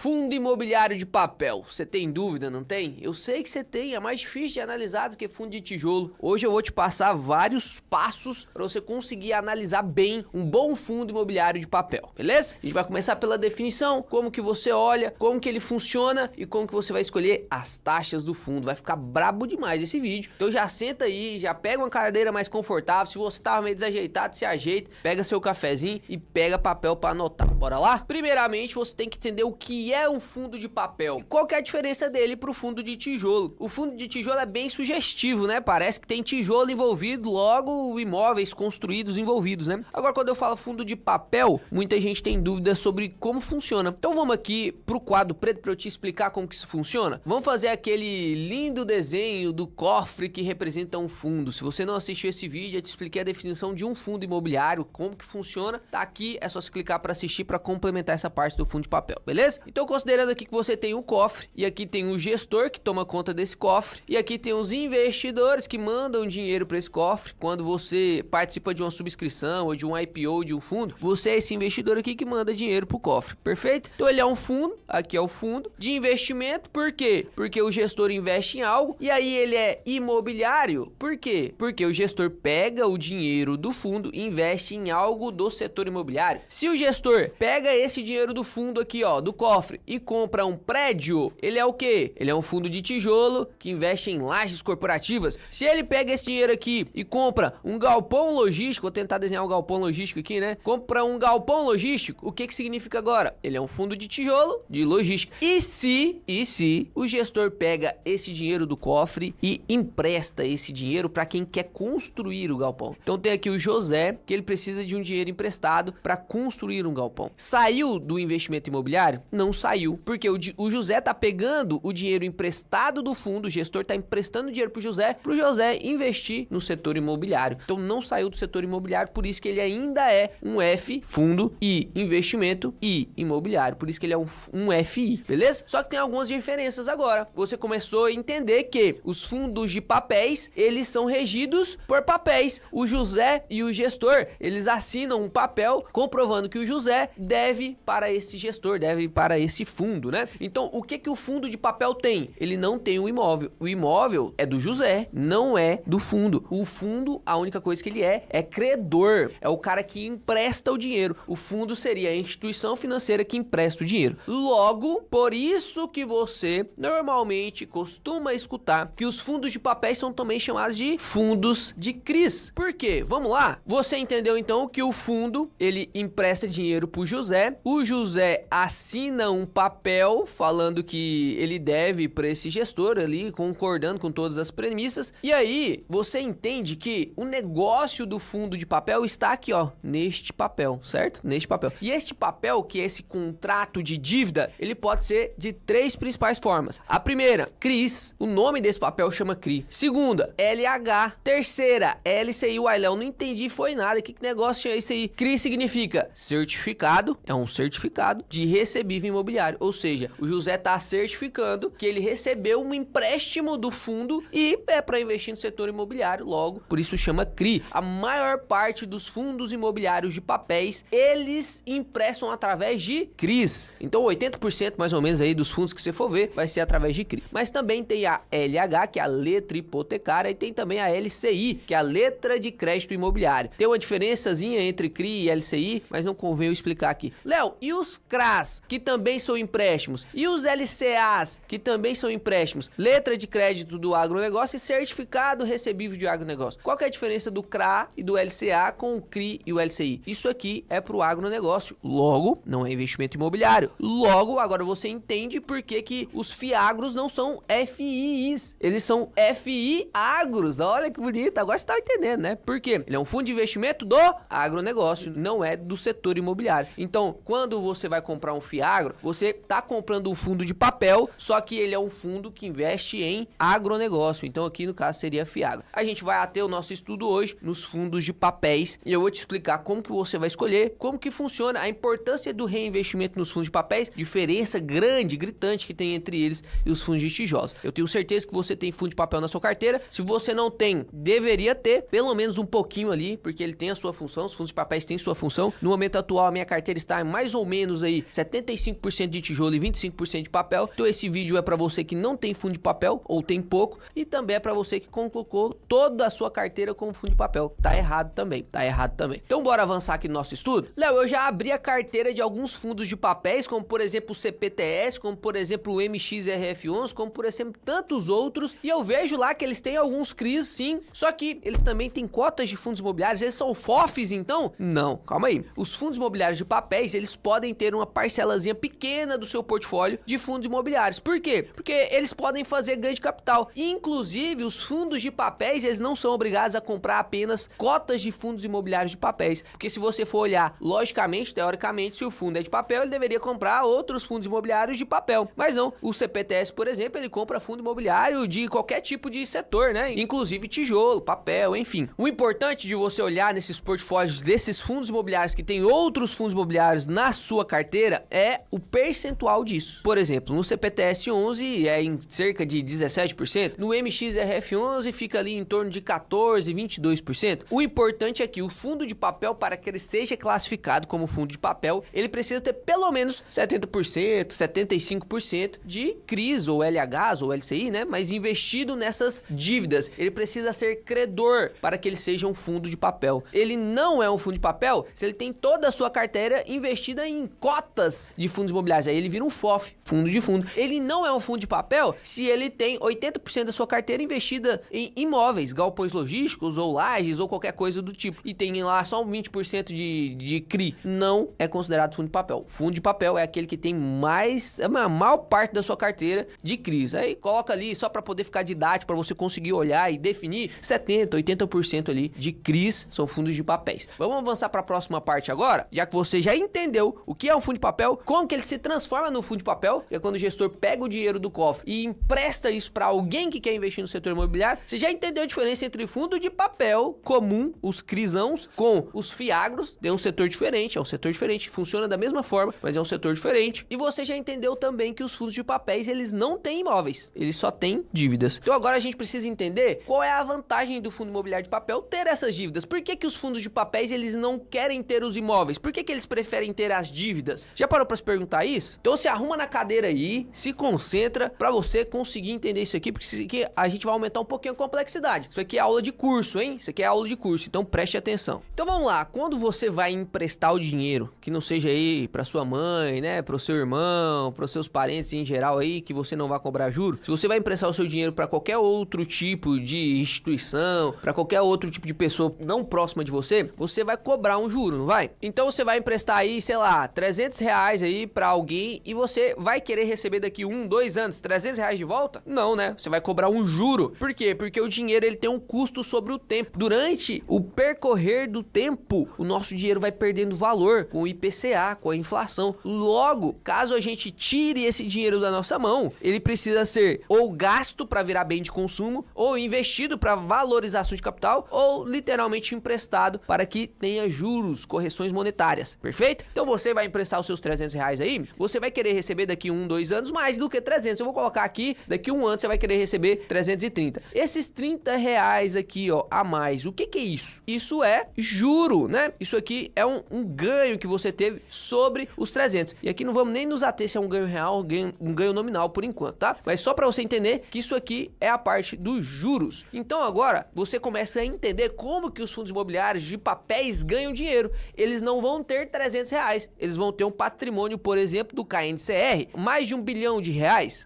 Fundo imobiliário de papel, você tem dúvida, não tem? Eu sei que você tem, é mais difícil de analisar do que fundo de tijolo. Hoje eu vou te passar vários passos para você conseguir analisar bem um bom fundo imobiliário de papel, beleza? A gente vai começar pela definição, como que você olha, como que ele funciona e como que você vai escolher as taxas do fundo. Vai ficar brabo demais esse vídeo, então já senta aí, já pega uma cadeira mais confortável. Se você tava meio desajeitado, se ajeita, pega seu cafezinho e pega papel para anotar. Bora lá? Primeiramente, você tem que entender o que é um fundo de papel e qual que é a diferença dele pro fundo de tijolo. O fundo de tijolo é bem sugestivo, né? Parece que tem tijolo envolvido, logo imóveis construídos envolvidos, né? Agora, quando eu falo fundo de papel, muita gente tem dúvidas sobre como funciona. Então vamos aqui pro quadro preto para eu te explicar como que isso funciona. Vamos fazer aquele lindo desenho do cofre que representa um fundo. Se você não assistiu esse vídeo, eu te expliquei a definição de um fundo imobiliário, como que funciona. Tá aqui, é só se clicar para assistir para complementar essa parte do fundo de papel, beleza? Então, considerando aqui que você tem um cofre e aqui tem um gestor que toma conta desse cofre e aqui tem os investidores que mandam dinheiro para esse cofre. Quando você participa de uma subscrição ou de um IPO de um fundo, você é esse investidor aqui que manda dinheiro pro cofre, perfeito? Então ele é um fundo, aqui é o fundo de investimento. Por quê? Porque o gestor investe em algo e aí ele é imobiliário. Por quê? Porque o gestor pega o dinheiro do fundo e investe em algo do setor imobiliário. Se o gestor pega esse dinheiro do fundo aqui, ó, do cofre e compra um prédio, ele é o quê? Ele é um fundo de tijolo que investe em lajes corporativas. Se ele pega esse dinheiro aqui e compra um galpão logístico, vou tentar desenhar um galpão logístico aqui, né? Compra um galpão logístico, o que que significa agora? Ele é um fundo de tijolo de logística. E se o gestor pega esse dinheiro do cofre e empresta esse dinheiro para quem quer construir o galpão? Então tem aqui o José, que ele precisa de um dinheiro emprestado para construir um galpão. Saiu do investimento imobiliário? Não saiu, porque o José tá pegando o dinheiro emprestado do fundo, o gestor tá emprestando dinheiro pro José investir no setor imobiliário. Então não saiu do setor imobiliário, por isso que ele ainda é um F, fundo e investimento e imobiliário, por isso que ele é um FI, beleza? Só que tem algumas diferenças agora. Você começou a entender que os fundos de papéis, eles são regidos por papéis. O José e o gestor, eles assinam um papel comprovando que o José deve para esse gestor, deve para esse fundo, né? Então, o que que o fundo de papel tem? Ele não tem o imóvel. O imóvel é do José, não é do fundo. O fundo, a única coisa que ele é credor. É o cara que empresta o dinheiro. O fundo seria a instituição financeira que empresta o dinheiro. Logo, por isso que você normalmente costuma escutar que os fundos de papéis são também chamados de fundos de CRIs. Por quê? Vamos lá? Você entendeu então que o fundo, ele empresta dinheiro pro José. O José assina um papel falando que ele deve para esse gestor ali, concordando com todas as premissas. E aí, você entende que o negócio do fundo de papel está aqui, ó, neste papel, certo? Neste papel. E este papel, que é esse contrato de dívida, ele pode ser de três principais formas. A primeira, CRIs. O nome desse papel chama CRI. Segunda, LH. Terceira, LCI. Uai, Léo, não entendi, foi nada. Que negócio é esse aí? CRI significa certificado, é um certificado de recebível imobiliário. Ou seja, o José está certificando que ele recebeu um empréstimo do fundo e é para investir no setor imobiliário, logo, por isso chama CRI. A maior parte dos fundos imobiliários de papéis, eles emprestam através de CRIs. Então 80% mais ou menos aí dos fundos que você for ver, vai ser através de CRI. Mas também tem a LH, que é a letra hipotecária, e tem também a LCI, que é a letra de crédito imobiliário. Tem uma diferençazinha entre CRI e LCI, mas não convém eu explicar aqui. Léo, e os CRAs, que também são empréstimos? E os LCAs, que também são empréstimos? Letra de crédito do agronegócio e certificado recebível de agronegócio. Qual que é a diferença do CRA e do LCA com o CRI e o LCI? Isso aqui é pro agronegócio. Logo, não é investimento imobiliário. Logo, agora você entende por que que os FIAGROS não são FIIs. Eles são FI agros. Olha que bonito. Agora você tá entendendo, né? Por quê? Ele é um fundo de investimento do agronegócio, não é do setor imobiliário. Então, quando você vai comprar um FIAGRO, você tá comprando um fundo de papel, só que ele é um fundo que investe em agronegócio. Então, aqui no caso seria FIAGRO. A gente vai ater o nosso estudo hoje nos fundos de papéis e eu vou te explicar como que você vai escolher, como que funciona a importância do reinvestimento nos fundos de papéis, diferença grande, gritante que tem entre eles e os fundos de tijolos. Eu tenho certeza que você tem fundo de papel na sua carteira. Se você não tem, deveria ter pelo menos um pouquinho ali, porque ele tem a sua função, os fundos de papéis têm sua função. No momento atual, a minha carteira está em mais ou menos aí 75% 75% de tijolo e 25% de papel. Então esse vídeo é para você que não tem fundo de papel ou tem pouco, e também é para você que colocou toda a sua carteira como fundo de papel. Tá errado também, tá errado também. Então bora avançar aqui no nosso estudo? Léo, eu já abri a carteira de alguns fundos de papéis, como por exemplo o CPTS, como por exemplo o MXRF11, como por exemplo tantos outros, e eu vejo lá que eles têm alguns CRIs sim, só que eles também têm cotas de fundos imobiliários. Eles são FOFs então? Não, calma aí. Os fundos imobiliários de papéis, eles podem ter uma parcelazinha pequena do seu portfólio de fundos imobiliários. Por quê? Porque eles podem fazer ganho de capital. Inclusive, os fundos de papéis, eles não são obrigados a comprar apenas cotas de fundos imobiliários de papéis. Porque se você for olhar, logicamente, teoricamente, se o fundo é de papel, ele deveria comprar outros fundos imobiliários de papel. Mas não, o CPTS, por exemplo, ele compra fundo imobiliário de qualquer tipo de setor, né? Inclusive tijolo, papel, enfim. O importante de você olhar nesses portfólios desses fundos imobiliários que tem outros fundos imobiliários na sua carteira é o percentual disso. Por exemplo, no CPTS 11 é em cerca de 17%, no MXRF 11 fica ali em torno de 14, 22%. O importante é que o fundo de papel, para que ele seja classificado como fundo de papel, ele precisa ter pelo menos 70%, 75% de CRIs ou LHs ou LCI, né? Mas investido nessas dívidas. Ele precisa ser credor para que ele seja um fundo de papel. Ele não é um fundo de papel se ele tem toda a sua carteira investida em cotas de fundos imobiliários. Aí ele vira um FOF, fundo de fundo. Ele não é um fundo de papel se ele tem 80% da sua carteira investida em imóveis, galpões logísticos ou lajes ou qualquer coisa do tipo. E tem lá só 20% de CRI. Não é considerado fundo de papel. Fundo de papel é aquele que tem a maior parte da sua carteira de CRIs. Aí coloca ali só para poder ficar didático, para você conseguir olhar e definir 70%, 80% ali de CRIs são fundos de papéis. Vamos avançar para a próxima parte agora, já que você já entendeu o que é um fundo de papel, como que ele se transforma no fundo de papel, que é quando o gestor pega o dinheiro do cofre e empresta isso para alguém que quer investir no setor imobiliário. Você já entendeu a diferença entre fundo de papel comum, os CRIsãos, com os FIAGROS. Tem um setor diferente, é um setor diferente, funciona da mesma forma, mas é um setor diferente. E você já entendeu também que os fundos de papéis, eles não têm imóveis, eles só têm dívidas. Então agora a gente precisa entender qual é a vantagem do fundo imobiliário de papel ter essas dívidas. Por que que os fundos de papéis, eles não querem ter os imóveis? Por que que eles preferem ter as dívidas? Já parou para se perguntar isso? Então se arruma na cadeira aí, se concentra para você conseguir entender isso aqui, porque isso aqui a gente vai aumentar um pouquinho a complexidade. Isso aqui é aula de curso, hein? Isso aqui é aula de curso, então preste atenção. Então vamos lá, quando você vai emprestar o dinheiro, que não seja aí para sua mãe, né, para o seu irmão, para os seus parentes em geral aí, que você não vai cobrar juros, se você vai emprestar o seu dinheiro para qualquer outro tipo de instituição, para qualquer outro tipo de pessoa não próxima de você, você vai cobrar um juro, não vai? Então você vai emprestar aí, sei lá, R$300 aí para alguém e você vai querer receber daqui 1, 2 anos R$300 de volta? Não, né? Você vai cobrar um juro. Por quê? Porque o dinheiro, ele tem um custo sobre o tempo. Durante o percorrer do tempo, o nosso dinheiro vai perdendo valor com o IPCA, com a inflação. Logo, caso a gente tire esse dinheiro da nossa mão, ele precisa ser ou gasto para virar bem de consumo, ou investido para valorização de capital, ou literalmente emprestado para que tenha juros, correções monetárias. Perfeito? Então você vai emprestar os seus R$300 aí, você vai querer receber daqui 1, 2 anos mais do que 300. Eu vou colocar aqui, daqui 1 ano você vai querer receber 330. Esses R$30 aqui, ó, a mais, o que que é isso? Isso é juro, né? Isso aqui é um ganho que você teve sobre os 300. E aqui não vamos nem nos ater se é um ganho real ou um ganho nominal por enquanto, tá? Mas só para você entender que isso aqui é a parte dos juros. Então agora você começa a entender como que os fundos imobiliários de papéis ganham dinheiro. Eles não vão ter R$300, eles vão ter um patrimônio, por exemplo, do KNCR, mais de R$1 bilhão.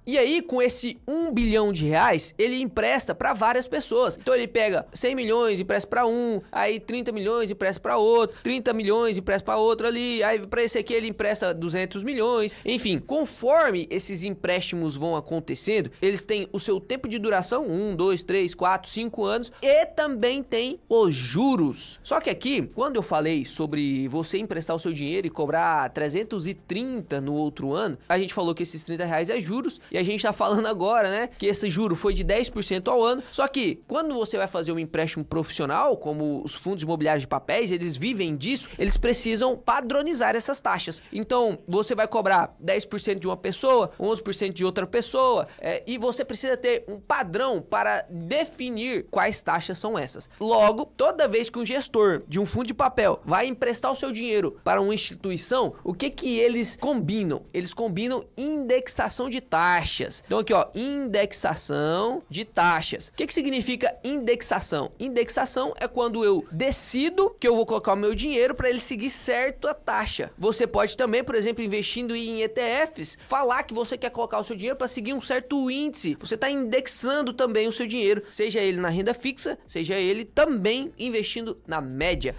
E aí, com esse R$1 bilhão, ele empresta para várias pessoas. Então ele pega 100 milhões e empresta para um, aí 30 milhões e empresta para outro, 30 milhões e empresta para outro ali, aí para esse aqui ele empresta 200 milhões. Enfim, conforme esses empréstimos vão acontecendo, eles têm o seu tempo de duração, 1, 2, 3, 4, 5 anos, e também tem os juros. Só que aqui, quando eu falei sobre você emprestar o seu dinheiro e cobrar 330 no outro ano, a gente falou que esses R$30 é juros, e a gente tá falando agora, né, que esse juro foi de 10% ao ano. Só que quando você vai fazer um empréstimo profissional, como os fundos imobiliários de papéis, eles vivem disso, eles precisam padronizar essas taxas. Então você vai cobrar 10% de uma pessoa, 11% de outra pessoa, e você precisa ter um padrão para definir quais taxas são essas. Logo, toda vez que um gestor de um fundo de papel vai emprestar o seu dinheiro para uma instituição, o que que eles combinam? Eles combinam indexação de taxas. Então aqui, ó, indexação de taxas. O que que significa indexação? Indexação é quando eu decido que eu vou colocar o meu dinheiro para ele seguir certo a taxa. Você pode também, por exemplo, investindo em ETFs, falar que você quer colocar o seu dinheiro para seguir um certo índice. Você está indexando também o seu dinheiro, seja ele na renda fixa, seja ele também investindo na média.